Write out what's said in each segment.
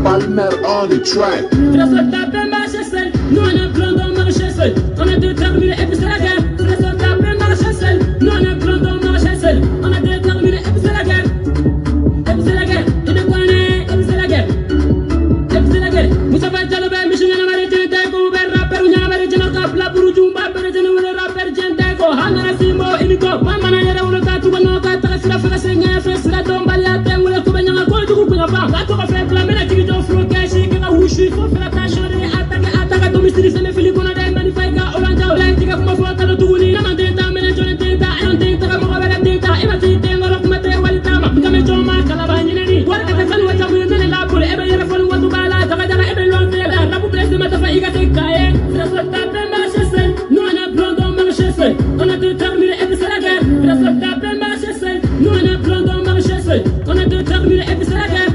Palmer on the track. Nous on a plein de marcher seul. On a déterminé et puis c'est la guerre. Reste au tapé marcher seul. Nous on a plein de marcher seul. On a déterminé et puis c'est la guerre. Et puis c'est la guerre. Et de quoi on est. Et puis c'est la guerre. Et puis c'est la guerre. Moussa Fadjalobe, Michel Namari Jenteko, Ber rapper, Namari Jenaka, La Burujumba, Bergen, rapper Jenteko, Hanara Simo, Iniko, Mamana Yara, Ulaka, Tubanoka, Tarasra, Frasenga, Fresra, Tombalia, Temula, Kubanya, Kodu, la tour a fait flammer la activité au flot cash, et que la wouche, il faut faire attention, attaque à domicile, c'est mes Philippe, on a des manifestants, Olanda, Olanda, comme moi, faut attendre tout, il y a un déta, mais les gens étaient à un déta, comme on va la déta, et ma tête, et l'autre, ma tête, Walitama, comme les gens, ma calabani, voilà, que ça nous a jamais donné la poule, et bien, il y a la folle, ou à tout bala, ça va dans et bien, l'on fait la poutresse de ma tafa, il a été caillé, ça se tape, marcher seul, nous on a plein de marcher seul, on a déterminé, et puis c'est la guerre, ça se tape, marcher seul, nous on a plein de marcher seul, on a déterminé, et puis c'est la guerre.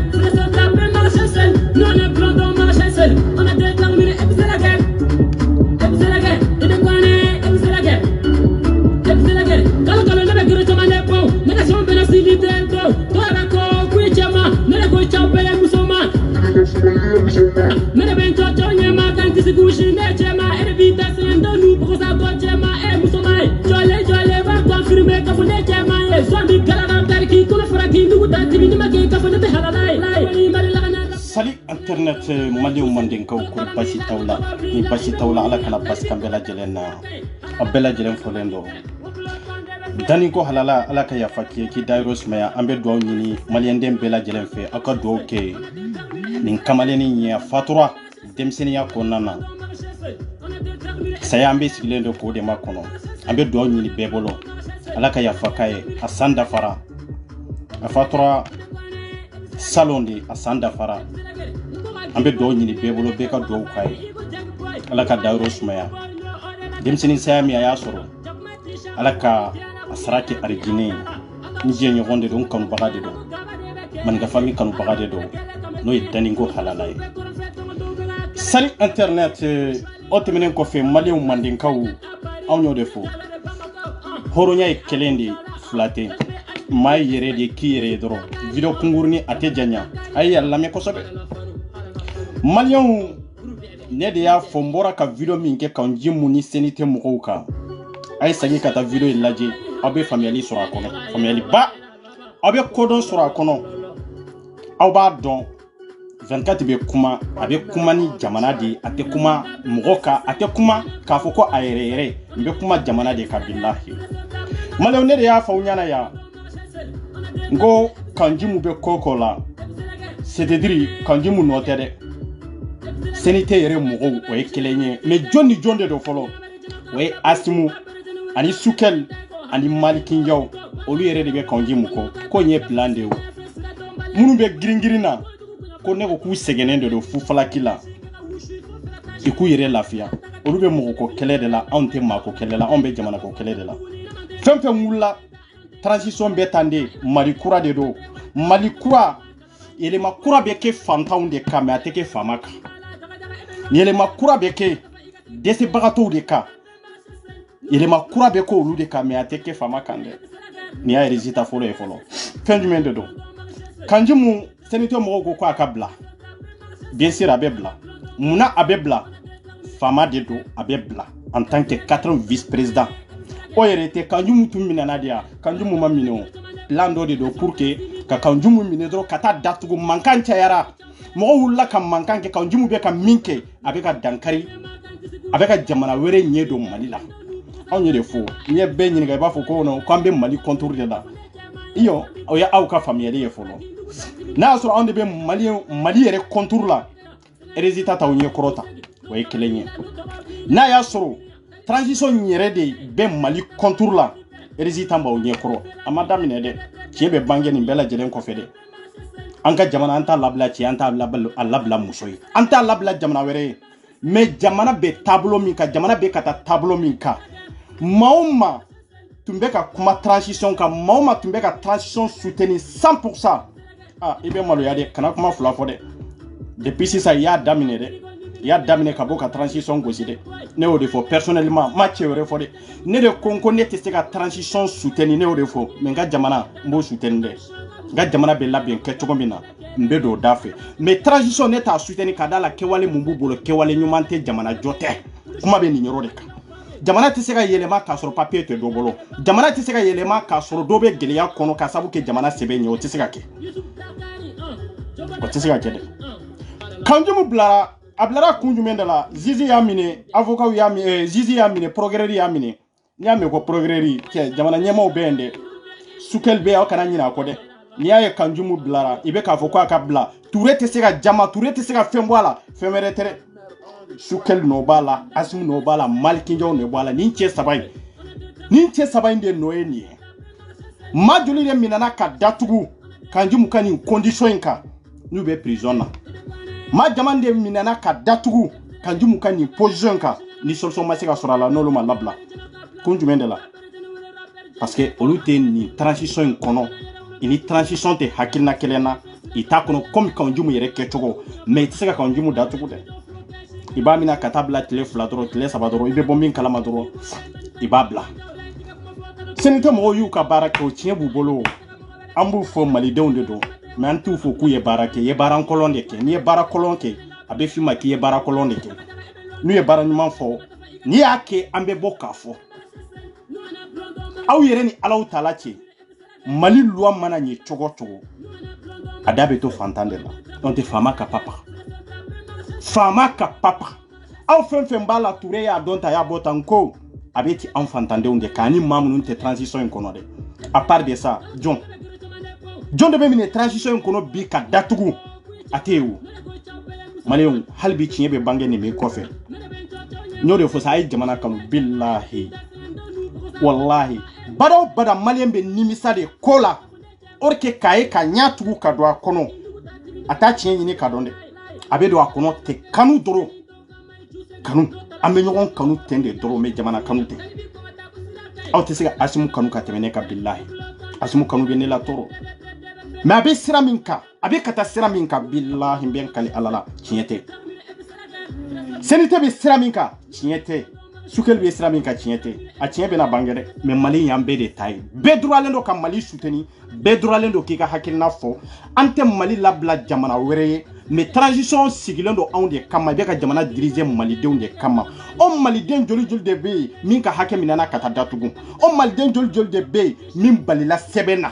Nous on a plein de marcher seul. On a déterminé et puis c'est la guerre. Et puis c'est la guerre. Et de quoi on est. Et puis c'est la guerre. Et puis c'est la guerre. Quand on a le gros chemin des ponts, négation bénéficité d'eau. Toi d'accord, oui chama, négo chapelle musulman. Mais ben toi nyama quand tu se couches ne chama et vite c'est dans nous pour ça toi chama et musulman. Jolé va confirmer que vous ne chama et soit du calendrier qui tout le fera qui nous t'a dit ma qui ka fona te halala. Salut internet maliou mandinkaw ko basi tawla ni basi tawla ala kana bas kambela jelena abela jelen folendo dani ko halala ala ka ya fakki ki dairos maya ambe do nyini maliendem bela jelen fe aka do ke nin kamaleni ya fatura demseni ya konana saya ambe sigilendo ko de makono ambe do nyini bebolo ala ka ya fakaye asanda fara a fatura salondi asanda fara ambe do nyini bebolo be ka do kai ala ka dawro sumaya demsini sayami ya soro ala ka asaraki arjini nije nyogonde don kanu bagade do man ga fami kanu bagade do no yitaningo halalay sali internet otemenen ko fe maliou mandinkaw awnyo defo horonya kelendi flate may yere de kire doro video kungurni atejanya ay yalla me ko sobe maliou ne de ya fombora ka video minke kan jimu ni senite mukoka ay sagi kata video ilaji abe family sura kono family ba abe kodon sura kono aw ba don 24 be kuma abe kuma ni jamana di ate kuma mukoka ate kuma ka foko ayere mbe kuma jamana de ka billahi maliou ne de ya fawnyana ya ngo kanjimu be kokola c'est-à-dire kanjimu notere senite yere mugo o ekelenye me joni jonde do folo we asimu ani sukel ani malikin yaw olu yere de be kanjimu ko nye blande o munu be gringirina ko ne ko ku segenende do fu falakila iku yere lafia olu be mugo ko kele de la ante ma ko kele la on be jamana ko kele de la femfe mulla transition betande mali kura de do mali kura ele makura beke fantaw de ka me ateke famaka ele makura beke dese bagato de ka ele makura beko olu de ka me ateke famaka nde ni a résultat folo e folo fin du monde do kanjimu senito mo go ko akabla bien sûr abebla muna abebla fama de do abebla en tant que 4 vice-président oyerete kanjumu tumina nadia kanjumu mamino lando de do pour que ka kanjumu minedro kata datugo mankancha yara mo wulla kam mankanke kanjumu be kam minke abeka dankari abeka jamana were nyedo malila onye de fo nye be nyini ga ba fo ko no kwambe mali contour de la iyo oya auka famille ye fo no na so onde be mali yere contour la résultat ta onye krota way kelenye na ya soro transition nyere de be mali contour la résultat ba onye kro amada mine de tiebe bange ni bela jelen ko fede anka jamana anta labla ci anta labla musoy anta labla jamana were me jamana be tableau min ka jamana be kata tableau min ka mauma tumbe ka kuma transition ka mauma tumbe ka transition soutenir 100%. Ah ibe malo ya de kana kuma fula fo de depuis ça ya damine de il y a damine ka boka transition gosi de ne o de fo personnellement ma cɛ wɛrɛ fɔ de ne de ko ne tɛ se ka transition soutenir ne o de fɔ mais n ka jamana n b'o soutenir dɛ n ka jamana bɛ labɛn kɛ cogo min na n bɛ don o da fɛ mais transition ne t'a soutenir ka da la kɛwale mun b'u bolo kɛwale ɲuman tɛ jamana jɔ tɛ kuma bɛ nin yɔrɔ de kan jamana tɛ se ka yɛlɛma k'a sɔrɔ papier tɛ dɔ bolo jamana tɛ se ka yɛlɛma k'a sɔrɔ dɔ bɛ gɛlɛya kɔnɔ ka sabu kɛ jamana sɛbɛn ɲɛ o tɛ se ka kɛ o tɛ se ka kɛ dɛ kanjumu bilara a bilara kun jumɛn de la Zizi y'a minɛ avocat y'a minɛ Zizi y'a minɛ procureur y'a minɛ n'i y'a mɛn ko procureur cɛ jamana ɲɛmaaw bɛ yen dɛ Sukɛli bɛ yen aw kana ɲinɛ a kɔ dɛ n'i y'a ye kanjumu bilara i bɛ k'a fɔ k'a ka bila Ture tɛ se ka jama Ture tɛ se ka fɛn bɔ a la fɛn wɛrɛ tɛ dɛ Sukɛli nɔ b'a la Asimu nɔ b'a la Malikinjaw nɔ b'a la nin cɛ saba in de nɔ ye nin ye maa joli de minɛna ka datugu kanjumu ka nin condition in kan n'u bɛ prison na maa jaman de minɛna ka datugu kanjumu ka nin position in kan ni solution ma se ka sɔrɔ a la n'olu ma labila kun jumɛn de la parce que olu tɛ nin transition in kɔnɔ i ni transition tɛ hakilina kelen na i t'a kɔnɔ comme kanjumu yɛrɛ kɛcogo mais i tɛ se ka kanjumu datugu dɛ i b'a mina ka taa bila tile 2 dɔrɔn tile 3 dɔrɔn i bɛ bɔ min kalama dɔrɔn i b'a bila senite mɔgɔw y'u ka baara kɛ o tiɲɛ b'u bolo an b'u fɔ malidenw de don mais an t'u fɔ k'u ye baara kɛ i ye baara kolon de kɛ n'i ye baara kolon kɛ a bɛ f'i ma k'i ye baara kolon de kɛ n'u ye baara ɲuman fɔ n'i y'a kɛ an bɛ bɔ k'a fɔ aw yɛrɛ ni Alaw taala cɛ Mali loi mana ɲɛ cogo cogo a da bɛ to fantan de la n'o tɛ faama ka papa aw fɛn fɛn b'a la Ture y'a dɔn ta y'a bɔ tan ko a bɛ ti an fantandenw de kan ni maa minnu tɛ transition in kɔnɔ dɛ à part de ça jɔn de bɛ minɛ transition in kɔnɔ bi ka datugu a tɛ yen o maliyɛnw hali bi tiɲɛ bɛ bange nin min kɔfɛ n y'o de fɔ sa a ye jamana kanu bilahi wallahi bada o bada maliyɛn bɛ nimisa de ko la o de kɛ k'a ye ka ɲɛ tugu ka don a kɔnɔ a t'a tiɲɛ ɲini ka dɔn dɛ a bɛ don a kɔnɔ tɛ kanu dɔrɔn kanu an bɛ ɲɔgɔn kanu ten de dɔrɔn mais jamana kanu tɛ aw tɛ se ka Asimu kanu ka tɛmɛ ne ka bilahi Asimu kanu bɛ ne la tɔɔrɔ mais a bɛ sira min kan a bɛ ka taa sira min kan bilahi n bɛ n kali Ala la tiɲɛ tɛ Senite bɛ sira min kan tiɲɛ tɛ Sukɛli bɛ sira min kan tiɲɛ tɛ a tiɲɛ bɛna bange dɛ mais Mali y'an bɛɛ de ta ye bɛɛ droitlen don ka Mali soutenir bɛɛ droitlen don k'i ka hakilina fɔ an tɛ Mali labila jamana wɛrɛ ye mais transition sigilen don anw de kama i bɛ ka jamana diriger malidenw de kama o maliden joli de bɛ yen min ka hakɛ minɛna ka taa datugu o maliden joli de bɛ yen min balila sɛbɛn na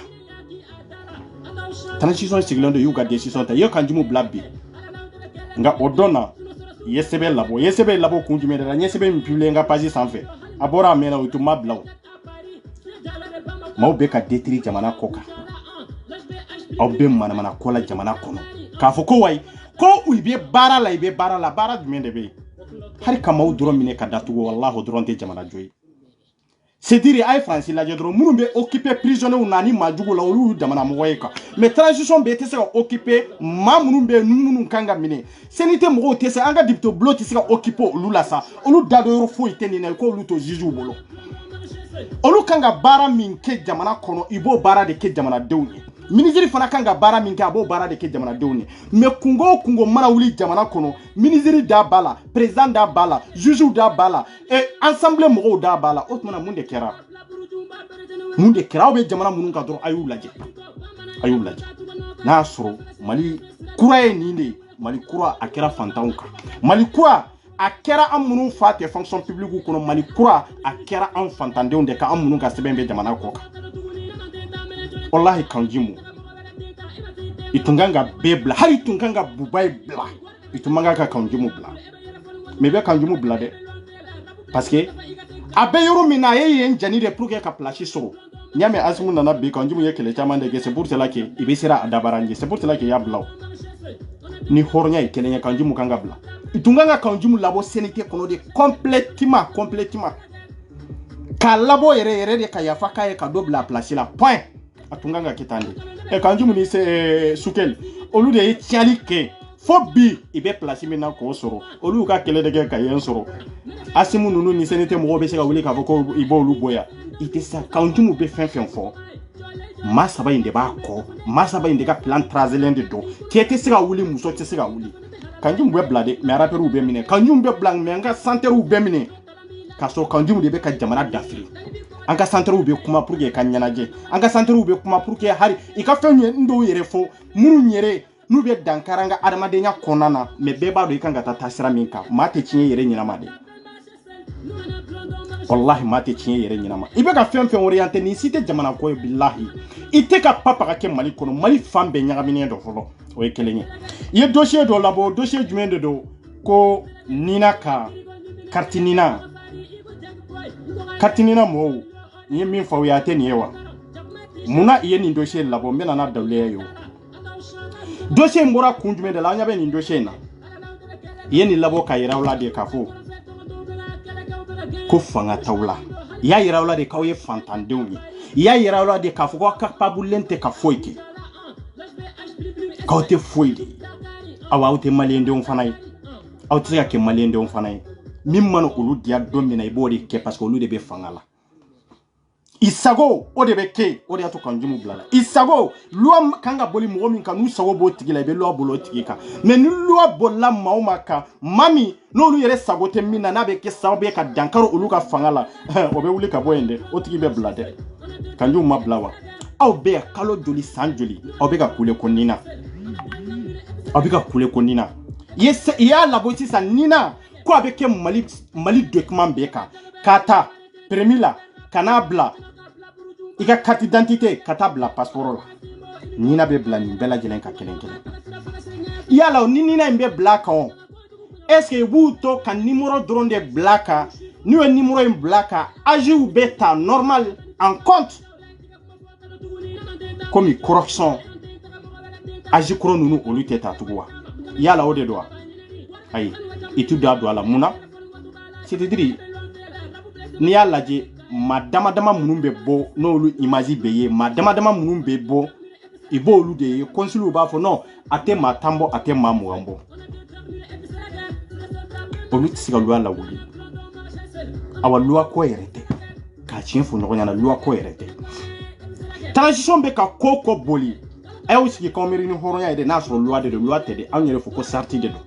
transition sigilen don y'u ka décision ta i ye kanjumu bila bi nka o dɔn na i ye sɛbɛn labɔ kun jumɛn de la n ye sɛbɛn min publier n ka page sanfɛ a bɔra a mɛnna o tun ma bila o maaw bɛ ka détruire jamana kɔ kan aw bɛ manamana ko la jamana kɔnɔ k'a fɔ ko wayi ko i bɛ baara la baara jumɛn de bɛ yen hali ka maaw dɔrɔn minɛ ka datugu wallahi o dɔrɔn tɛ jamana jɔ ye c'est dire a ye Faransi lajɛ dɔrɔn minnu bɛ occuper prisonniers na ni maajugu la olu y'u jamana mɔgɔ ye quoi mais transition bɛ tɛ se ka occuper maa minnu bɛ yen minnu kan ka minɛ senite mɔgɔw tɛ se an ka député bulon tɛ se ka occuper olu la sa olu da dɔ yɔrɔ foyi tɛ nin na ko olu to juge bolo olu kan ka baara min kɛ jamana kɔnɔ i b'o baara de kɛ jamanadenw ye ministre fana kan ka baara min kɛ a b'o baara de kɛ jamanadenw ye mais kungo o kungo mana wuli jamana kɔnɔ ministre da b'a la président da b'a la juge da b'a la ensemble mɔgɔw da b'a la o tuma mun de kɛra aw bɛ jamana minnu kan dɔrɔn a y'u lajɛ n'a y'a sɔrɔ Mali kura ye nin de ye Mali kura a kɛra fantanw kan Mali kura a kɛra an minnu fa tɛ fonction publique kɔnɔ Mali kura a kɛra an fantandenw de kan an minnu ka sɛbɛn bɛ jamana kɔ kan wallahi kanjumu i tun kan ka bɛɛ bila hali i tun kan ka Bubayi bila i tun man kan ka kanjumu bila mais i bɛ kanjumu bila dɛ parce que a bɛ yɔrɔ min na a ye yen jani de pour que ka place sɔrɔ n'i y'a mɛn Asimu nana bi kanjumu ye kɛlɛ caman de kɛ c'est pour cela que i bɛ siran a dabara ɲɛ c'est pour cela que i y'a bila o ni hɔrɔnya ye kelen ye kanjumu kan ka bila i tun kan ka kanjumu labɔ CNT kɔnɔ de complètement k'a labɔ yɛrɛ de ka yafa k'a ye ka dɔ bila a place la point a tun kan ka kɛ tan de kanjumu ni Sukɛli olu de ye tiɲɛli kɛ fo bi i bɛ place min na k'o sɔrɔ olu y'u ka kɛlɛ de kɛ ka yen sɔrɔ Asimu ninnu ni CNT mɔgɔw bɛ se ka wuli k'a fɔ ko i b'olu bɔ yan i tɛ se kanjumu bɛ fɛn fɛn fɔ maa saba in de b'a kɔ maa saba in de ka plan tracélen de don cɛ tɛ se ka wuli muso tɛ se ka wuli kanjum be blade mais rapper ou be mine kanjum be blanc mais anga santé ou be mine ka so kanjum de be ka jamana dafri anga santé ou be kuma pour que kanyanaje anga santé ou be kuma pour que hari ika fenye ndo yere fo munu nyere nu be dankaranga adamadennya konana mais be ba do ikanga tasira minka mate chinye yere nyinama de wallahi mate chinye yere nyinama ibe ka fen orienté ni cité jamana ko billahi ite ka papa ka ke mali kono mali fambe nyagamine do folo o e kelenye ye dossier do labo dossier jumen do ko nina ka kartinina mo ni min fa wi ate ni ewa muna iye ni dossier labo mena na dawle yo dossier mbora kunjume de la nyabe ni dossier na iye ni labo ka yira wala de kafo ko fanga tawla ya yira wala de kawye fantandeuni ya yira wala de kafo ko capable lente ka foike kawte foide awawte malende on fanay awte ya ke malende on fanay mimmano ulu dia domina ibodi ke parce que ulu de be fangala isago o de be ke o de ato kanjumu blala isago luam kanga boli mo min kanu sago bo tigila be lo bolo tigika mais nu lo bolla maumaka mami no lu yere sago te mina na be ke sago be ka dankaro ulu ka fangala o be wuli ka boende o tigi be blade kanjumu mablawa aw be kalo joli sanjoli aw be ka kule konina abika kule konina yes ya laboti sa nina ko abeke mali document beka kata premila kanabla ika carte d'identité katabla passeport la nina be bla ni bela jelen ka kelen ya la nina mbe black on est-ce que vous to kan numéro drone de blacka ni un numéro en blacka agi ou beta normal en compte comme correction agi koro nunu olu teta tuwa yala ode doa ay itu da do ala muna c'est-à-dire ni yala je madama dama munun be bo no olu image beye madama dama munun be bo ibo olu de consul ba fo non ate matambo ate mamuambo olu tsiga lu ala wuli awa loi ko yerete ka chinfo no nyana loi ko yerete transition be ka koko boli ay aussi ko meri ni horonya ide na so loi de loi tede an yere fo ko sarti de do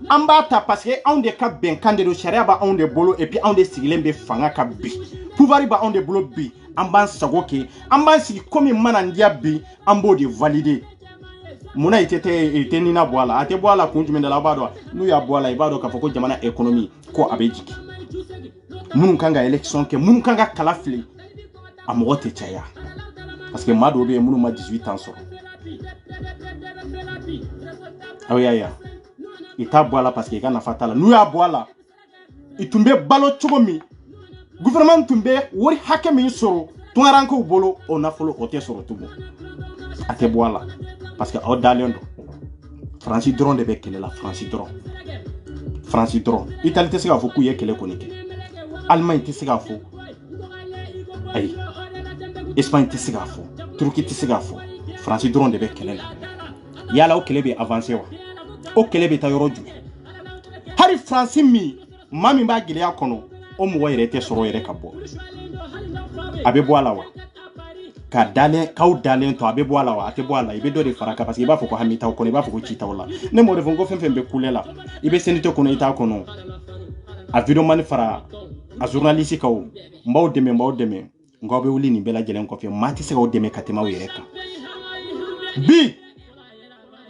ambata parce que on de ka ben kande do sharia ba on de bolo et puis on de sigilembe fanga ka bi pouvoir ba on de bolo bi amban sagoke amban sigi comme manandia bi ambo de valider muna itete nina boala ate boala kunjumenda la bado nu ya boala ibado ka foko jamana economy ko abejiki mun kanga election ke mun kanga kalafli amogote chaya parce que mado be mun ma 18 ans so ya ita boala parce que kana fatala nu ya boala itumbe balo chogomi gouvernement tumbe wori hakemi soro tungaranko bolo ona folo ote soro tubo ate boala parce que au dalendo Francis drone de bekele la Francis drone Italie te sega fo ku ye kele konike Allemagne te sega fo ay Espagne te sega fo Turquie te sega fo Francis drone de bekele la yala o kele be avancer wa o kele be tayoro ju hari Francis mi mami ba gile akono o mo yere te soro yere kabo abe boala wa ka dalen kaw dalen to abe boala wa ate boala ibe do de faraka parce que ba fo ko hamita ko ne ba fo ko chita wala ne mo refo ngo fembe kulela ibe senito ko no ita ko no a video man fara a journaliste kaw mbaw deme ngo be wuli ni bela jelen ko fe mati se ko deme katema wereka bi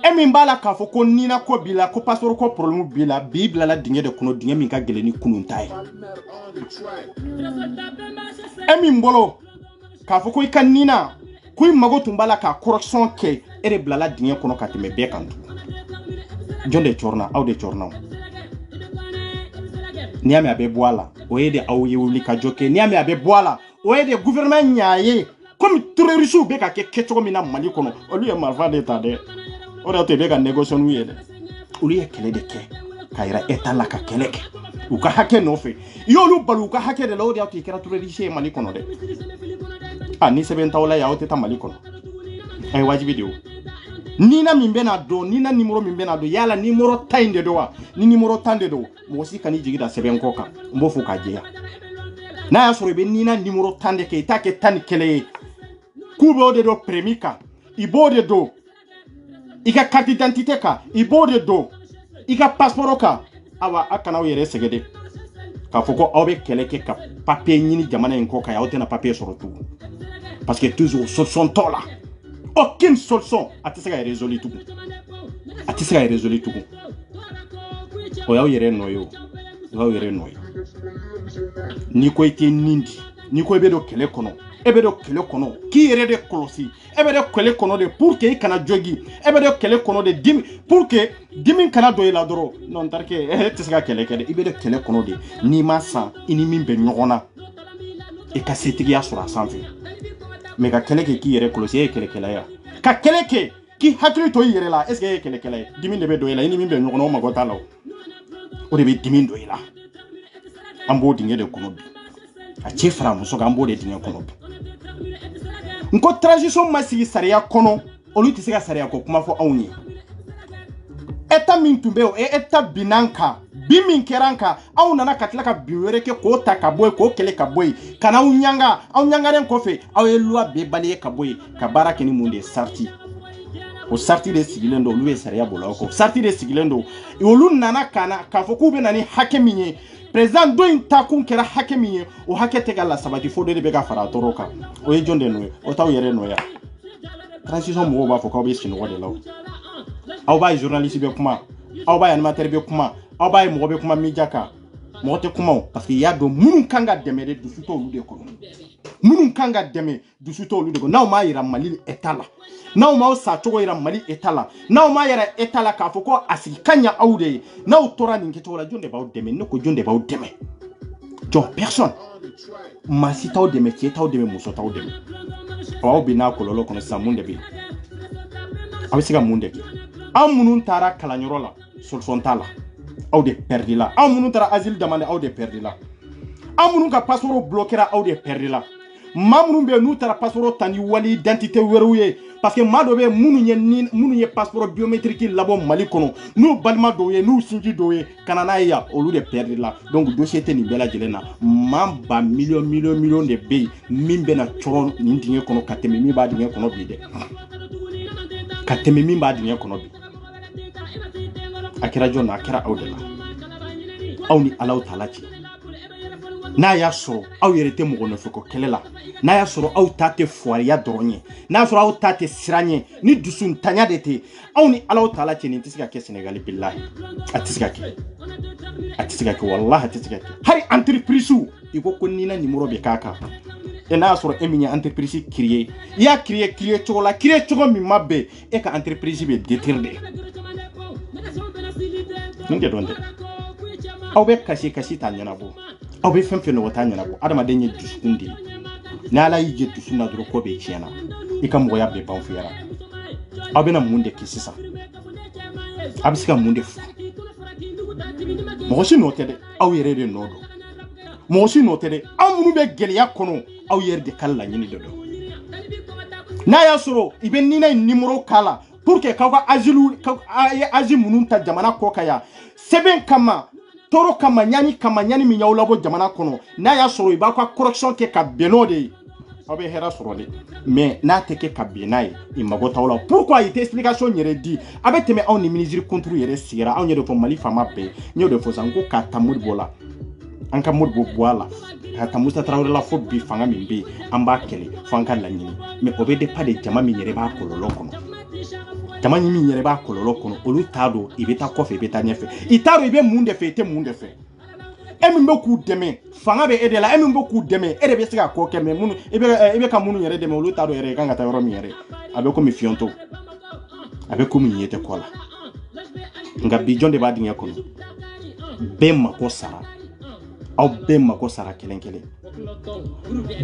emi mbala ka fo ko nina ko bila ko passeport ko problème bila bibla la dinge de kuno dinge mi ka geleni kunun tay emi mbolo ka fo ko ikanina kuy mago tumbala ka correction ke ere blala dinge kono ka teme be kan jonde chorna aw de chorna niame abe boala oyede aw yewuli ka joke niame abe boala oyede gouvernement nyaaye comme terroriste be ka ke ketcho mina mali kono olu e marfa de tade ora te be ka négociation wiede olu e kele de ke kaira etala ka keleke uka hake no fe yolu balu ka hake de lodi awti kera terroriste mali kono de ani seben tawla ya ote tamali kono ay wajibi de nina mimbe na do nina numéro mimbe na do yala numéro tainde do wa ni numéro tande do mo si kani jigida seben koka mbo fu ka jeya na ya soro be nina numéro tande ke take tan kele kubo de do premika ibode do ika carte d'identité ka ibode do i ka passeport ka awa akana o yere segede ka foko aw be kɛlɛ kɛ ka papier ɲini jamana in kɔ ka aw tɛna papier sɔrɔ tugun parce que toujours solution tɔ la aucune solution a tɛ se ka résoudre tugun a tɛ se ka résoudre tugun o y'aw yɛrɛ nɔ ye o y'aw yɛrɛ nɔ ye ni ko i tɛ nin di ni ko i bɛ don kɛlɛ kɔnɔ e bɛ don kɛlɛ kɔnɔ k'i yɛrɛ de kɔlɔsi e bɛ don kɛlɛ kɔnɔ de pour que i kana jogi e bɛ don kɛlɛ kɔnɔ de dimi pour que dimi kana don i la dɔrɔn non tarike e tɛ se ka kɛlɛ kɛ dɛ i bɛ don kɛlɛ kɔnɔ de n'i ma san i ni min bɛ ɲɔgɔn na i ka setigiya sɔrɔ a sanfɛ mais ka kɛlɛ kɛ k'i yɛrɛ kɔlɔsi e ye kɛlɛkɛla ye ka kɛlɛ kɛ k'i hakili to i yɛrɛ la est ce que e ye kɛlɛkɛla ye dimi de bɛ don i la i ni min bɛ ɲɔgɔn na o mago t'a la o de bɛ dimi don i la an b'o dingɛ de kɔnɔ bi a cɛ fara muso kan an b'o de dingɛ kɔnɔ bi n ko transition ma sigi sariya kɔnɔ olu tɛ se ka sariya ko kuma fɔ anw ye état min tun bɛ o état binan kan bi min kɛra an kan anw nana ka tila ka bin wɛrɛ kɛ k'o ta ka bɔ yen k'o kɛlɛ ka bɔ yen ka n'aw ɲanga aw ɲangalen kɔfɛ aw ye loi bɛɛ bali ye ka bɔ yen ka baara kɛ ni mun de ye sarti o sarti de sigilen don olu ye sariya bolo aw kɔ sarti de sigilen don olu nana ka na k'a fɔ k'u bɛ na ni hakɛ min ye président dɔ in ta kun kɛra hakɛ min ye o hakɛ tɛ ka lasabati fo dɔ de bɛ ka fara a tɔɔrɔ kan o ye jɔn de nɔ ye o t'aw yɛrɛ nɔ ye transition mɔgɔw b'a fɔ k'aw bɛ sunɔgɔ de la aw b'a ye journaliste bɛ kuma aw b'a ye animateur bɛ kuma aw b'a ye mɔgɔ bɛ kuma media kan mɔgɔ tɛ kuma o parce que i y'a dɔn minnu kan ka dɛmɛ de dusu t'olu de kɔnɔ minnu kan ka dɛmɛ dusu t'olu de kɔnɔ n'aw m'a yira Mali état la n'aw m'aw sacogo yira Mali état la n'aw m'a yira état la k'a fɔ ko a sigi ka ɲa aw de ye n'aw tora nin kɛcogo la jɔn de b'aw dɛmɛ ne ko jɔn de b'aw dɛmɛ jɔn personne maa si t'aw dɛmɛ cɛ t'aw dɛmɛ muso t'aw dɛmɛ aw bɛ n'a kɔlɔlɔ kɔnɔ sisan mun de bɛ yen aw bɛ se ka mun de kɛ aw minnu taara kalanyɔrɔ la solution t'a la aw de perdu la aw minnu taara asile demander aw de perdu la aw minnu ka passeport bloquera aw de perdu la maa minnu bɛ yen n'u taara passeport ta ni wali identité wɛrɛw ye parce que maa dɔ bɛ yen minnu ye passeport biométrique labɔ Mali kɔnɔ n'u balima dɔw ye n'u sinji dɔw ye ka na n'a ye yan olu de perdu la donc dossier tɛ nin bɛɛ lajɛlen na maa ba million de bɛ yen min bɛ na cɔrɔ nin dingɛ kɔnɔ ka tɛmɛ min b'a dingɛ kɔnɔ bi dɛ ka tɛmɛ min b'a dingɛ kɔnɔ bi a kɛra jɔn na a kɛra aw de la aw ni Alaw tala cɛ n'a y'a sɔrɔ aw yɛrɛ tɛ mɔgɔ nɔfɛ ko kɛlɛ la n'a y'a sɔrɔ aw ta tɛ fuwariya dɔrɔn ye n'a y'a sɔrɔ aw ta tɛ siran ye ni dusutanya de tɛ aw ni Alaw tala cɛ nin tɛ se ka kɛ Sénégal billahi a tɛ se ka kɛ a tɛ se ka kɛ wallahi a tɛ se ka kɛ hali entreprise i ko ni na numéro bɛ k'a kan et n'a y'a sɔrɔ e min ye entreprise créer i y'a créer cogo la créer cogo min ma bɛn e ka entreprise bɛ détruire de nin de dɔn tɛ aw bɛ kasi t'a ɲɛnabɔ aw bɛ fɛn fɛn nɔgɔ t'a ɲɛnabɔ adamaden ye dusukun de ye ni Ala y'i jɛ dusu na dɔrɔn ko bɛ tiɲɛna i ka mɔgɔya bɛɛ ban fuyara aw bɛna mun de kɛ sisan a bɛ se ka mun de fɔ mɔgɔ si nɔ tɛ dɛ aw yɛrɛ de nɔ don mɔgɔ si nɔ tɛ dɛ aw minnu bɛ gɛlɛya kɔnɔ aw yɛrɛ de ka laɲini de don n'a y'a sɔrɔ i bɛ nina in numéro k'a la pour que k'aw ka asile minnu ta jamana kɔ kan yan sɛbɛn kama tɔɔrɔ kama ɲani min y'aw labɔ jamana kɔnɔ n'a y'a sɔrɔ i b'aw ka correction kɛ ka bɛn n'o de ye aw bɛ hɛrɛ sɔrɔ de mais n'a tɛ kɛ ka bɛn n'a ye i mago t'aw la pourquoi i tɛ explication yɛrɛ di a bɛ tɛmɛ aw ni ministre contre yɛrɛ sigira anw yɛrɛ fɔ Mali faama bɛɛ n y'o de fɔ sisan ko k'a ta Modibo la an ka Modibo bɔ a la k'a ta Musa Tarawele la fo bi fanga min bɛ yen an b'a kɛlɛ fo an ka laɲini mais o bɛ dépend de jama min yɛrɛ b'a kɔlɔlɔ kɔnɔ jama min yɛrɛ b'a kɔlɔlɔ kɔnɔ olu t'a dɔn i bɛ taa kɔfɛ i bɛ taa ɲɛfɛ i t'a dɔn i bɛ mun de fɛ i tɛ mun de fɛ e min bɛ k'u dɛmɛ fanga bɛ e de la e min bɛ k'u dɛmɛ e de bɛ se ka ko kɛ mais minnu i bɛ ka minnu yɛrɛ dɛmɛ olu t'a dɔn yɛrɛ i kan ka taa yɔrɔ min yɛrɛ a bɛ komi fiyonto a bɛ komi ɲɛ tɛ kɔ la nka bi jɔn de b'a dingɛ kɔnɔ bɛɛ mako sara aw bɛɛ mako sara kelen kelen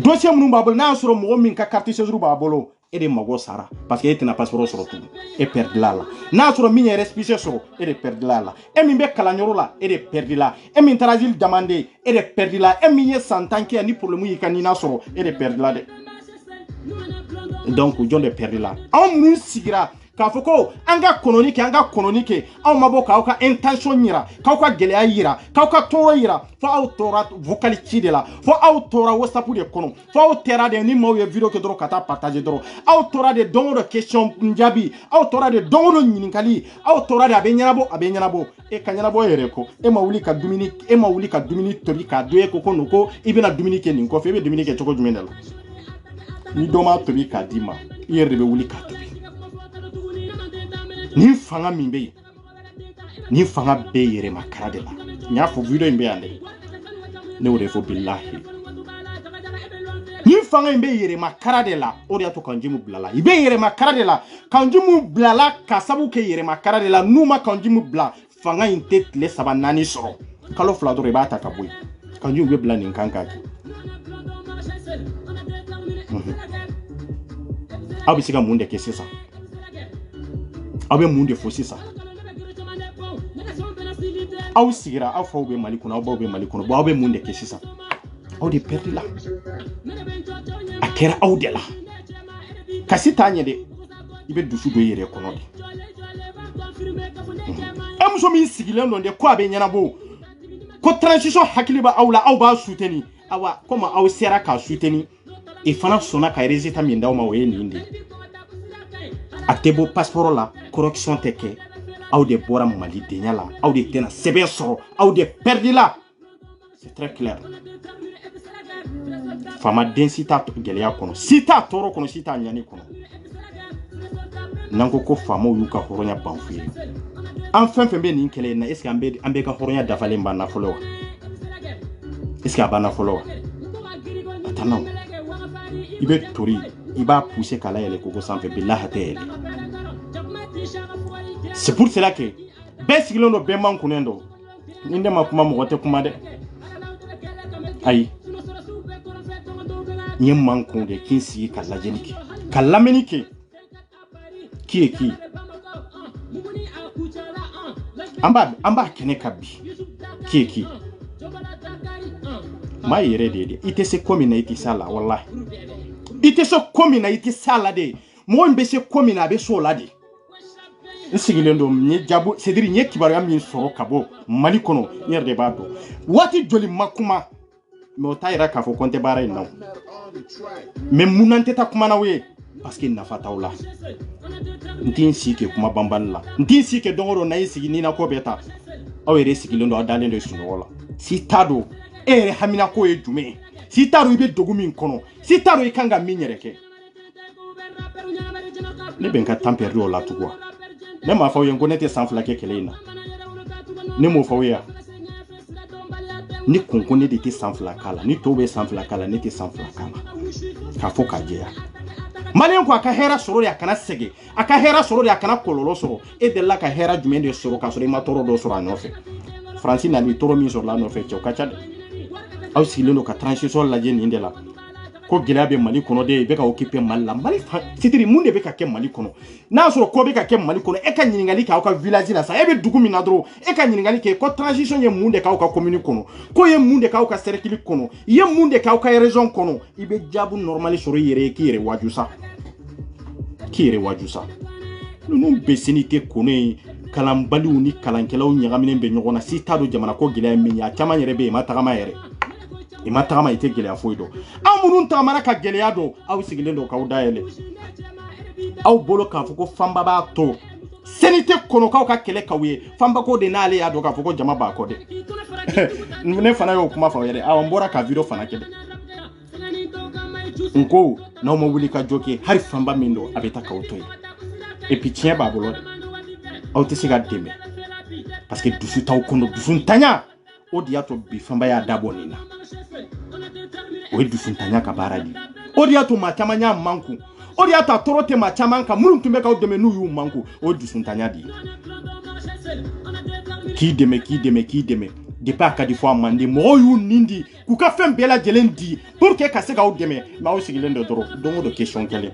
dossier minnu b'a bolo n'a y'a sɔrɔ mɔgɔ min ka carte séjour b'a bolo e de mago sara parce que e tɛna passeport sɔrɔ tugun e perdu la n'a y'a sɔrɔ min ye récépissé sɔrɔ e de perdu la e min bɛ kalanyɔrɔ la e de perdu la e min taara asile demander e de perdu la e min ye san 10 kɛ ni problème y'i ka nina sɔrɔ e de perdu la dɛ donc jɔn de perdu la anw minnu sigira k'a fɔ ko an ka kɔnɔni kɛ aw ma bɔ k'aw ka intention yira k'aw ka gɛlɛya yira k'aw ka tɔɔrɔ yira fo aw tora vocal ci de la fo aw tora WhatsApp de kɔnɔ fo aw tera de ni maaw ye video kɛ dɔrɔn ka taa partager dɔrɔn aw tora de don o don question jaabi aw tora de don o don ɲininkali aw tora de a bɛ ɲɛnabɔ e ka ɲɛnabɔ yɛrɛ ko e ma wuli ka dumuni tobi k'a don e ko ko i bɛna dumuni kɛ nin kɔfɛ i bɛ dumuni kɛ cogo jumɛn de la ni dɔ m'a tobi k'a d'i ma i yɛrɛ de bɛ wuli k'a tobi nin fanga min bɛ yen nin fanga bɛ yɛrɛma kara de la n y'a fɔ video in bɛ yan dɛ ne y'o de fɔ bilahi nin fanga in bɛ yɛrɛma kara de la o de y'a to Kanjimu bilala i bɛ yɛrɛma kara de la Kanjimu bilala ka sabu kɛ yɛrɛma kara de la n'u ma Kanjimu bila fanga in tɛ tile 3-4 sɔrɔ kalo 2 dɔrɔn i b'a ta ka bɔ yen Kanjimu bɛ bila nin kan k'a kɛ aw bɛ se ka mun de kɛ sisan aw bɛ mun de fɔ sisan aw sigira aw faw bɛ Mali kɔnɔ aw baw bɛ Mali kɔnɔ aw bɛ mun de kɛ sisan aw de perdre la a kɛra aw de la kasi t'a ɲɛ dɛ i bɛ dusu don i yɛrɛ kɔnɔ de e muso min sigilen don de ko a bɛ ɲɛnabɔ ko transition hakili bɛ aw la aw b'a soutenir awa comme aw sera k'a soutenir e fana sɔnna ka résultat min d'aw ma o ye nin de a tɛ bɔ passeport la correction tɛ kɛ aw de bɔra malidenya la aw de tɛna sɛbɛn sɔrɔ aw de perdre la c'est très clair famaden si t'a gɛlɛya kɔnɔ si t'a tɔɔrɔ kɔnɔ si t'a ɲani kɔnɔ n'an ko faamaw y'u ka hɔrɔnya ban f'u ye an fɛn fɛn bɛ nin kɛlɛ in na est-ce que an bɛ ka hɔrɔnya dafalen banna fɔlɔ wa est-ce que a banna fɔlɔ wa a taa n'aw i bɛ tori i b'a pousser k'a layɛlɛ koko sanfɛ bilahi a tɛ yɛlɛ c'est pour cela que bɛɛ sigilen don bɛɛ man kunnen don ni ne ma kuma mɔgɔ tɛ kuma dɛ ayi n ye man kun de k'i sigi ka lajɛli kɛ ka lamɛnni kɛ qui est qui an b'a kɛnɛ ka bi qui est qui maa yɛrɛ de ye i tɛ se ko min na i tɛ se a la wallahi i tɛ se ko min na i tɛ se a la de mɔgɔ min bɛ se ko min na a bɛ se o la de n sigilen don n ye jaabu c'est-à-dire n ye kibaruya min sɔrɔ ka bɔ Mali kɔnɔ n yɛrɛ de b'a dɔn waati joli ma kuma mais o t'a yira k'a fɔ ko n tɛ baara in na mais mun na n tɛ taa kuma n'aw ye parce que nafa t'aw la n tɛ n sigi kɛ kuma banbali la n tɛ n sigi kɛ don o don n'a y'i sigi ni na ko bɛ ta aw yɛrɛ sigilen don aw dalen don sunɔgɔ la si t'a dɔn e yɛrɛ hamina ko ye jumɛn ye si t'a dɔn i bɛ dogo min kɔnɔ si t'a dɔn i kan ka min yɛrɛ kɛ ne bɛ n ka temps perdu o la tugun ne m'a fɔ aw ye ko ne tɛ san 2 kɛ kɛlɛ in na ne m'o fɔ aw ye wa ni ko ne de tɛ san 2 k'a la ni tɔw bɛ san 2 k'a la ne tɛ san 2 k'a la k'a fɔ k'a jɛya Malien ko a ka hɛrɛ sɔrɔ de a kana sɛgɛn a ka hɛrɛ sɔrɔ de a kana kɔlɔlɔ sɔrɔ e delila ka hɛrɛ jumɛn de sɔrɔ k'a sɔrɔ i ma tɔɔrɔ dɔ sɔrɔ a nɔfɛ Faransi nana ni tɔɔrɔ min sɔrɔla a nɔfɛ cɛw ka ca dɛ aw sigilen don ka transition lajɛ nin de la ko gɛlɛya bɛ Mali kɔnɔ de i bɛ ka occuper Mali la Mali c'est-à-dire mun de bɛ ka kɛ Mali kɔnɔ n'a sɔrɔ ko bɛ ka kɛ Mali kɔnɔ e ka ɲininkali kɛ aw ka village la sa e bɛ dugu min na dɔrɔn e ka ɲininkali kɛ ko transition ye mun de k'aw ka commune kɔnɔ ko ye mun de k'aw ka cercle kɔnɔ i ye mun de k'aw ka région kɔnɔ i bɛ jaabu normal sɔrɔ i yɛrɛ ye k'i yɛrɛ waju sa ninnu bɛ seni tɛ kɔnɔ ye kalanbaliw ni kalankɛlaw ɲagaminen bɛ ɲɔgɔn na si t'a dɔn jamana ko gɛlɛya min ye a caman yɛrɛ bɛ yen i ma tagama yɛrɛ i ma tagama i tɛ gɛlɛya foyi dɔn aw minnu tagamana ka gɛlɛya dɔn aw sigilen don k'aw dayɛlɛ aw bolo k'a fɔ ko Fanba b'a to seni tɛ kɔnɔ k'aw ka kɛlɛ k'aw ye Fanba ko de n'ale y'a dɔn k'a fɔ ko jama b'a kɔ dɛ ne fana y'o kuma fɔ yɛrɛ n bɔra ka video fana kɛ dɛ n ko n'aw ma wuli ka jɔ kɛ hali Fanba min don a bɛ taa k'aw to yen et puis tiɲɛ b'a bolo dɛ aw tɛ se ka dɛmɛ parce que dusu t'aw kɔnɔ dusu ntanya o de y'a to bi Fanba y'a dabɔ nin na o ye dusu ntanya ka baara de o de y'a to maa caman y'a manku o de y'a to a tɔɔrɔ tɛ maa caman kan minnu tun bɛ k'aw dɛmɛ n'u y'u manku o ye dusu ntanya de ye k'i dɛmɛ depuis a ka di fɔ a man di mɔgɔw y'u nin di k'u ka fɛn bɛɛ lajɛlen di pour que ka se k'aw dɛmɛ mais aw sigilen don dɔrɔn don o don question kelen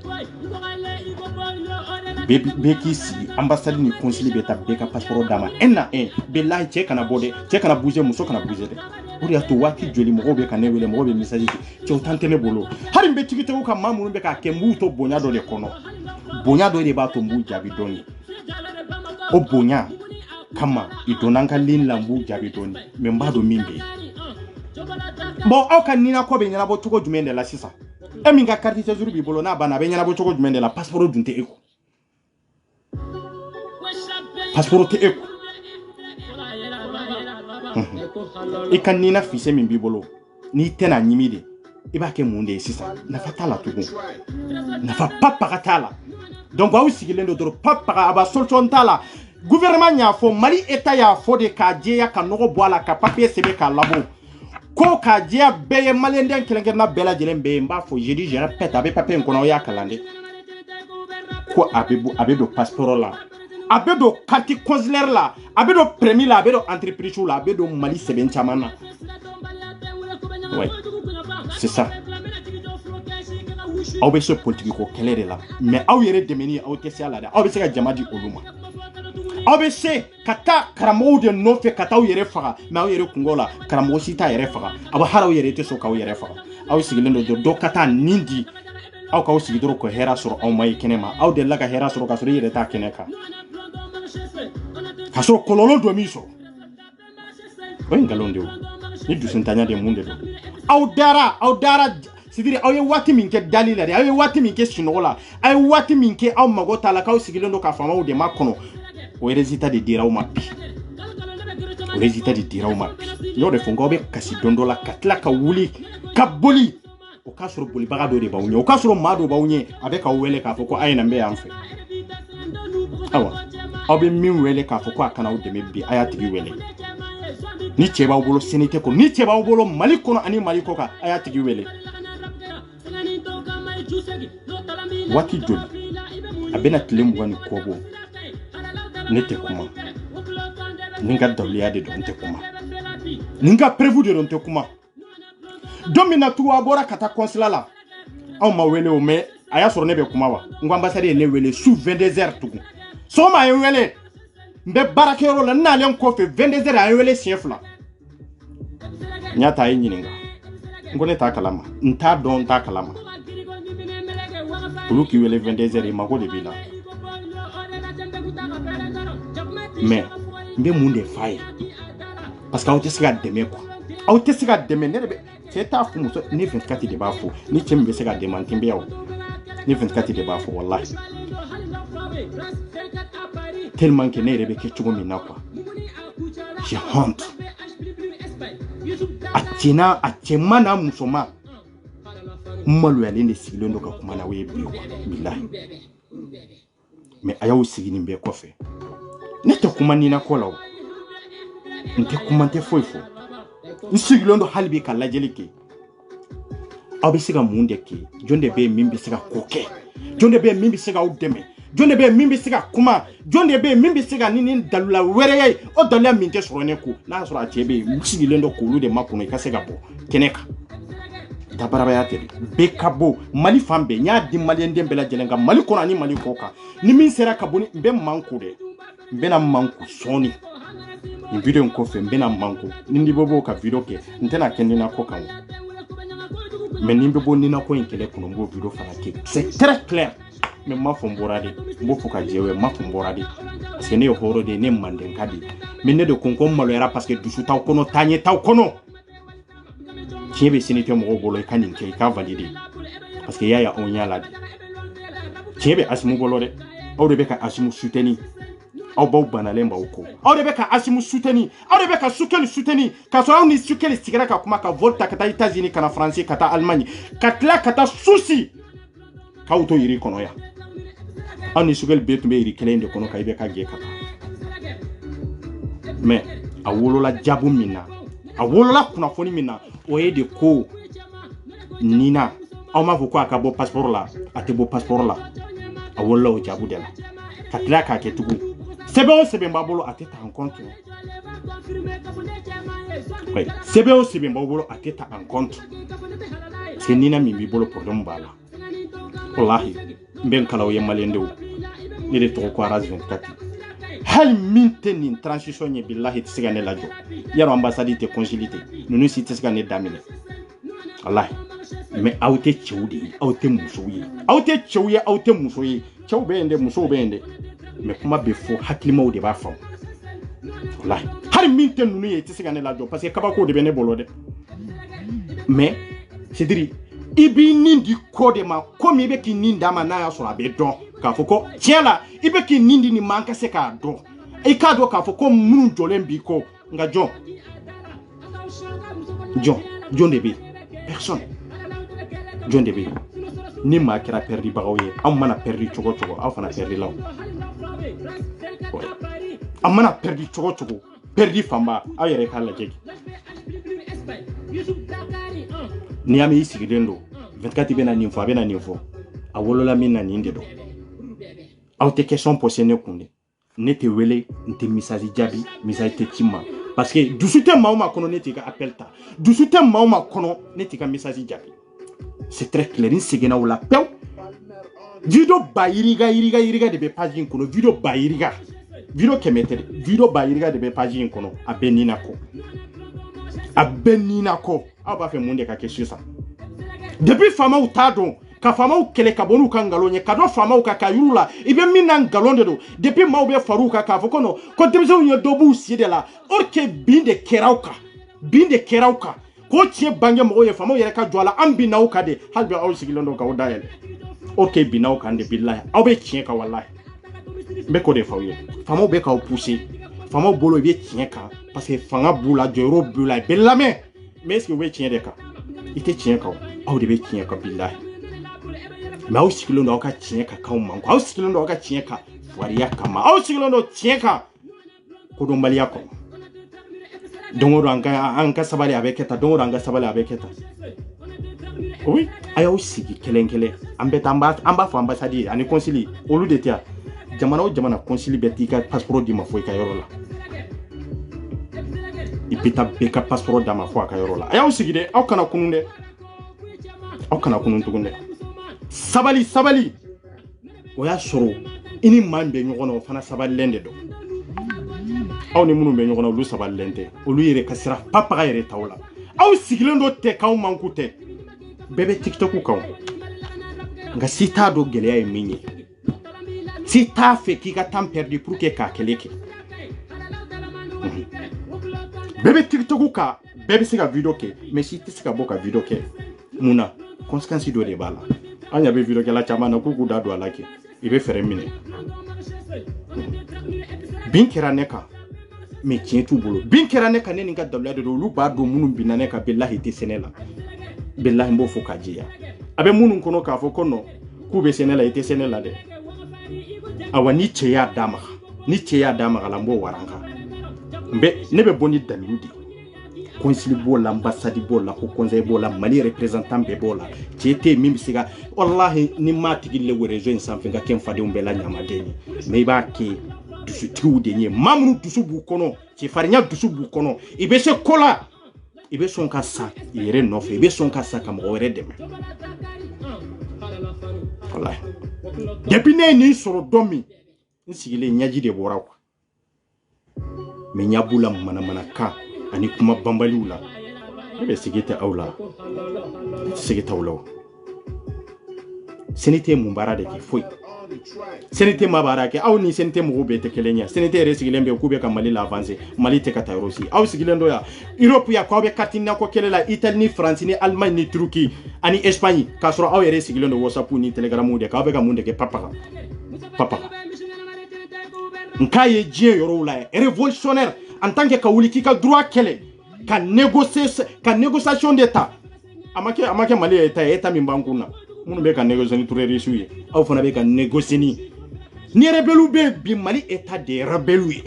bɛɛ k'i sigi ambassade ni consul bɛ taa bɛɛ ka passeport d'a ma un na un bilahi cɛ kana bɔ dɛ cɛ kana bouger muso kana bouger dɛ o de y'a to waati joli mɔgɔw bɛ ka ne wele mɔgɔw bɛ message kɛ cɛw tan tɛ ne bolo hali n bɛ tigitigiw ka maa minnu bɛ k'a kɛ n b'u to bonya dɔ de kɔnɔ bonya do de ba to mbu jabi doni o bonya kama idonanga lin lambu jabi doni me mbado mimbe bon aw kan nina ko be nyana bo cogo jumende la sisa e min ga carte séjour bi bolo na bana be nyana bo cogo jumende la passeport dunte eko passeport te eko e kan nina fise min bi bolo ni tena nyimide e ba ke munde sisa na fatala tugu na fa papa katala donc aw sigilendo do papa aba solution tala gouvernement nya fo mali état ya fo de ka je ya ka nogo boala ka papier sebe ka labo ko ka je ya beye malenden kelenge na bela jelen be mba fo je dis je répète abe papier nkono ya kalande ko abe do passeport la abe do carte consulaire la abe do permis la abe do entreprise la abe do mali sebe chamana ouais c'est ça aw be so politique ko kelere la mais aw yere demeni aw tesi ala da aw be se ka jamadi oluma aw be se kata karamo de no fe kata aw yere faga mais aw yere kungola karamo sita yere faga aw haraw yere te so ka aw yere faga aw sigilendo do kata nindi aw ka aw sigidoro ko hera soro aw may kenema aw de laga hera soro ka soro yere ta keneka kaso kololo do mi so o ngalonde o ni du sentanya de munde do aw dara sidiri aw ye wati min ke dalila de aw ye wati min ke sinola aw ye wati min ke aw magota la kaw sigilendo ka fama o de makono o résultat de diraw mapi o résultat de diraw mapi yo de fongo be kasi dondola katla ka wuli ka boli o ka soro boli baga do de bawunye o ka soro mado bawunye abe ka wele ka foko ayina mbe amfe awa aw be min wele ka foko akana o de mebbi ayatigi wele ni cheba bolo senite ko ni cheba bolo mali kono ani mali ko ka ayatigi wele wati joli abena tlem wani kobo nete kuma ninga dawliya de don te kuma ninga prévu de don te kuma domina tuwa bora kata consulat la aw ma wele o me aya soro ne be kuma wa ngo ambassade ne wele sous 22 heures tugu so ma wele mbe barakero la na len ko fe 22 heures ay wele chef la nyata yi nyininga ngone ta kalama nta don ta kalama ulu ki wele 22 heures ma ko de bila mais mbe munde faye parce que aw tesiga deme quoi aw tesiga deme ne be c'est fu muso ni 24 de bafo ni chembe sega de mantimbe yaw ni 24 de bafo wallahi tellement que ne rebe ke chugo mina quoi je honte achema na musoma mmalu yalende sigilondo ka kumana webe billahi mais ayaw sigini mbe kofe nete kumani na kola o nte kumante foifo nsigilondo halbi kala jelike abisiga munde ke jonde be mimbi siga koke jonde be mimbi siga udeme jonde be mimbi siga kuma jonde be mimbi siga nini dalula wereye o dalya minte sorone ku na soro atebe nsigilondo kulu de makuno ikasega bo keneka tabaraba ya tele be kabo mali fambe nya di mali ndembela jelenga mali kono ani mali koka ni min sera kaboni mbe manku de mbe na manku soni ni video nko fe mbe na manku nindi bobo ka video ke ntena kendi na koka mais nimbe bo ni na ko inkele kuno mbo video fana ke c'est très clair mais ma fomborade mbo fuka jewe ma fomborade parce que ne yo horo de ne manden kadi mais ne de konko malo era parce que dusu taw kono tanye taw kono tiebe sinite mo bolo e kanin ke ka valider parce que yaya on yala di tiebe asimu bolo de o de beka asimu souteni aw baw banalen baw ko aw de beka asimu souteni aw de beka souteni ka so aw ni sukeli sigara ka kuma ka volta kata États-Unis kana France kata Allemagne katla kata susi ka auto yiri kono ya aw ni sukeli betumbe yiri kelende kono ka ibe ka ge kata mais awolola jabu mina awolola kuna foni mina oye de ko nina aw ma fo ko aka bo passeport la ate bo passeport la awolola o jabu de la katla ka ke tugu sebe mbabolo ateta en compte oui sebe mbabolo ateta en compte parce que nina mi bolo problème bala wallahi mben kala o yemalende o ni de to ko araz 24 hal minteni transition ni billahi tsigane lajo yaro ambassade te consulité nous si tsigane damine wallahi mais awte chewdi awte musoyi awte chewye awte musoyi cɛw bɛ yen dɛ musow bɛ yen dɛ mais kuma bɛ fɔ hakilimaw de b'a faamu wallahi hali min tɛ ninnu ye i tɛ se ka ne lajɔ parce que kabako de bɛ ne bolo dɛ mais c'est dire i b'i nin di ko de ma komi i bɛ k'i nin d'a ma n'a y'a sɔrɔ a bɛ dɔn k'a fɔ ko tiɲɛ la i bɛ k'i nin di nin ma an ka se k'a dɔn i k'a dɔn k'a fɔ ko minnu jɔlen b'i kɔ nka jɔn de bɛ yen personne jɔn de bɛ yen ni maa kɛra pɛridibagaw ye anw mana pɛridi cogo o cogo aw fana pɛridi la o an mana pɛridi cogo o cogo pɛridi fanba aw yɛrɛ k'a lajɛ ni y'a mɛn i sigilen don 24 bɛ na nin fɔ a bɛ na nin fɔ a wolola min na nin de don aw tɛ question posé ne kun de ne tɛ wele n tɛ message jaabi message tɛ ci ma parce que dusu tɛ maa o maa kɔnɔ ne t'i ka appel ta dusu tɛ maa o maa kɔnɔ ne t'i ka message jaabi c'est très clair n seginna o la pewu video ba yiriga de bɛ page in kɔnɔ video ba yiriga video kɛmɛ tɛ dɛ video ba yiriga de bɛ page in kɔnɔ a bɛɛ ni na kɔ aw b'a fɛ mun de ka kɛ sisan depuis faamaw t'a dɔn ka faamaw kɛlɛ ka bɔ n'u ka nkalon ye ka dɔ faamaw kan ka yir'u la i bɛ min na nkalon de don depuis maaw bɛ far'u kan k'a fɔ ko non ko denmisɛnw ye dɔ b'u si de la or que bin de kɛra aw kan k'o tiɲɛ bange mɔgɔw ye faamaw yɛrɛ ka jɔ a la an bin n'aw kan de hali bi aw sigilen don k'aw dayɛlɛ or que bin n'aw kan de bilahi aw bɛ tiɲɛ kan walahi n bɛ k'o de f'aw ye faamaw bɛ k'aw pousser faamaw bolo i bɛ tiɲɛ kan parce que fanga b'u la jɔyɔrɔ b'u la i bɛ lamɛn mais est-ce que u bɛ tiɲɛ de kan i tɛ tiɲɛ kan aw de bɛ tiɲɛ kan bilahi mais aw sigilen don aw ka tiɲɛ kan k'aw man aw sigilen don aw ka tiɲɛ kan wariya kama aw sigilen don tiɲɛ kan kodɔnbaliya kɔnɔ don o don an ka sabali a bɛ kɛ tan don o don an ka sabali a bɛ kɛ tan oui a y'aw sigi kelen kelen an bɛ taa an b'a fɔ ambassade ye ani consul olu de tɛ yan jamana o jamana consul bɛ t'i ka passeport d'i ma fo i ka yɔrɔ la i bɛ taa bɛɛ ka passeport d'a ma fo a ka yɔrɔ la a y'aw sigi dɛ aw kana kunun dɛ aw kana kunun tugun dɛ sabali o y'a sɔrɔ i ni maa min bɛ ɲɔgɔn na o fana sabalilen de don aw ni minnu bɛ ɲɔgɔn na olu sabalilen tɛ olu yɛrɛ ka sira papaga yɛrɛ t'aw la aw sigilen don tɛ k'aw manku tɛ bɛɛ bɛ tiktok kan nka si t'a dɔn gɛlɛya ye min ye si t'a fɛ k'i ka temps perdu pour que k'a kɛlɛ kɛ bɛɛ bɛ tiktok kan bɛɛ bɛ se ka video kɛ mais si tɛ se ka bɔ ka video kɛ mun na conséquence dɔ de b'a la an ɲa bɛ video kɛla caman na k'u da don a la kɛ i bɛ fɛrɛ minɛ bin kɛra ne kan mais tiɲɛ t'u bolo bin kɛra ne kan ne ni ka dabila de don olu b'a dɔn minnu binna ne kan bilahi tɛ sɛnɛ la bilahi n b'o fɔ k'a jɛya a bɛ minnu kɔnɔ k'a fɔ ko non k'u bɛ sɛnɛ la i tɛ sɛnɛ la dɛ awa ni cɛ y'a d'a ma la n b'o waranka ne bɛ bɔ ni dalilu de consul b'o la ambassade b'o la ko conseil b'o la Mali représentant bɛɛ b'o la cɛ tɛ min bɛ se ka wallahi ni maa tigi le réseau in sanfɛ ka kɛ n fadenw bɛɛ la ɲamaden ye mais i b'a kɛ dusutigiw de ye maa minnu dusu b'u kɔnɔ cɛfarinya dusu b'u kɔnɔ i bɛ se ko la i bɛ sɔn ka sa i yɛrɛ nɔfɛ i bɛ sɔn ka sa ka mɔgɔ wɛrɛ dɛmɛ wallahi depuis ne ye nin sɔrɔ don min n sigilen ɲɛji de bɔra quoi mais ɲɛ b'u la manamanakan ani kuma banbaliw la ne bɛ sigi tɛ aw la ne tɛ sigi t'aw la o CNT mun baara de kɛ foyi CNT ma baara kɛ aw ni CNT mɔgɔw bɛɛ tɛ kelen ye CNT yɛrɛ sigilen bɛ k'u bɛ ka Mali la avancer Mali tɛ ka taa yɔrɔ si aw sigilen don yan Europe ya k'aw bɛ carte nakɔ kɛlɛ la Italie ni France ni Allemagne ni Turquie ani Espagne k'a sɔrɔ aw yɛrɛ sigilen don WhatsApp ni Telegram de k'aw bɛ ka mun de kɛ papa n k'a ye diɲɛ yɔrɔw la révolutionnaire en tant que ka wuli k'i ka droit kɛlɛ ka négociation de ta a ma kɛ Mali ye État min b'an kun na minnu bɛ ka négocier ni terroristes ye aw fana bɛ ka négocier ni rebelles bɛ bi Mali État de rebelles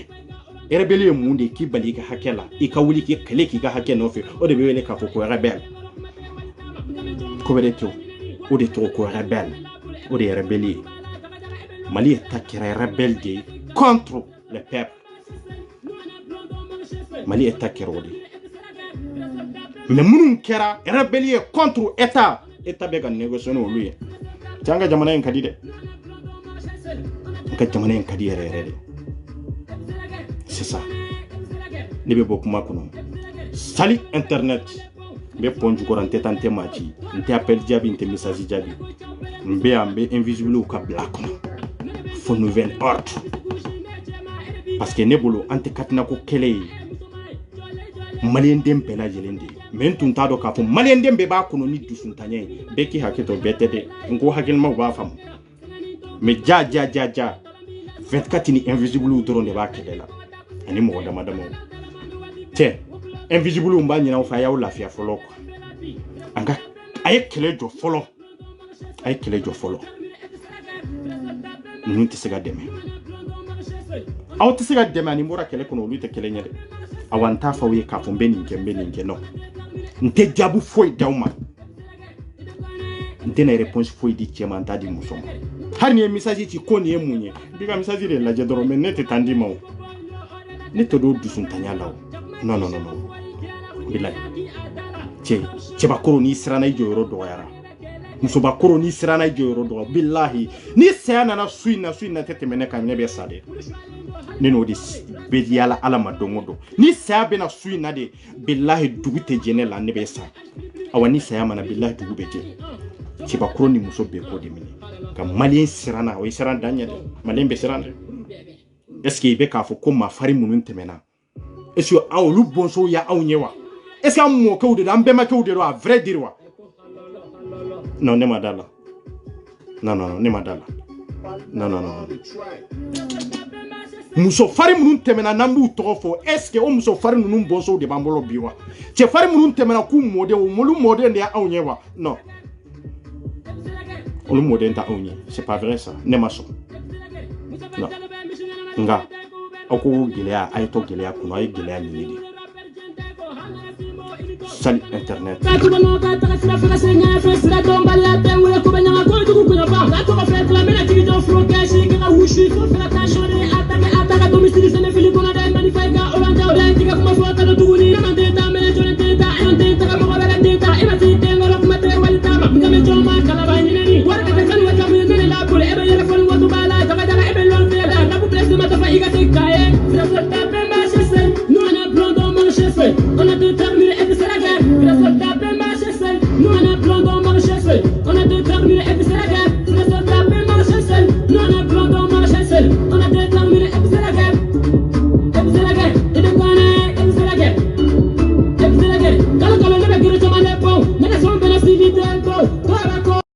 ye rebelle ye mun de k'i bali i ka hakɛ la i ka wuli k'i kɛlɛ k'i ka hakɛ nɔfɛ o de bɛ wele k'a fɔ ko rebelle ko wɛrɛ tɛ o de tɔgɔ ko rebelle o de ye rebelle ye Mali État kɛra rebelle de ye contre le peuple Mali État kɛra o de mais minnu kɛra rebelle ye contre État bɛ ka négocier n'olu ye cɛ an ka jamana in ka di dɛ an ka jamana in ka di yɛrɛ yɛrɛ de c'est ça ne bɛ bɔ kuma kɔnɔ sali internet n bɛ pɔn jukɔrɔ n tɛ taa n tɛ maa ci n tɛ appel jaabi n tɛ message jaabi n bɛ yan n bɛ invisible ka bila a kɔnɔ faut nouvel ordre parce que ne bolo ante katina ko kele malien dem bela jelende men tun ta do ka fo malien dem be ba kono ni dusuntanye be ki haketo betede ngo hakil ma ba fam mais ja 24 ni invisible doro ne ba kelela ani mo dama te invisible mba nyina fa ya lafia folo ko anga ay kele jo folo nunti sega deme aw ti sega deme ani mora kele kono lu te kele nyade awanta fa wi ka fo mbeni nke no nte jabu foi dauma nte na réponse foi di chema ntadi musoma har ni message ci ko ni emunye biga message re la jedoro men ne te tandi maw ne to do dusun tanyala non billahi che bakoro ni sirana joro do yara muso bakoro ni sirana joro do billahi ni sayana na suina tete mene kan nebe sade ni no dis be yala ala madongodo ni sabe na suina de billahi dugute jenela nebe sa awani sayama na billahi dugube che bakoro ni muso be ko de mini kam malien sirana o sirana danya de malien be sirana est-ce que be ka fo ko ma fari munun temena est-ce que awlu bonso ya awnyewa est-ce que mo ko de ambe ma ko de a vrai dire wa non ne madala non ne madala non muso fari munun temena nambu tofo est-ce que o muso fari munun bonso de bambolo biwa che fari munun temena ku mode o molu mode ne awnyewa non o mode nta awnye c'est pas vrai ça ne maso non nga ako gilea ay to gilea kuno ay gilea ni sali internet Aku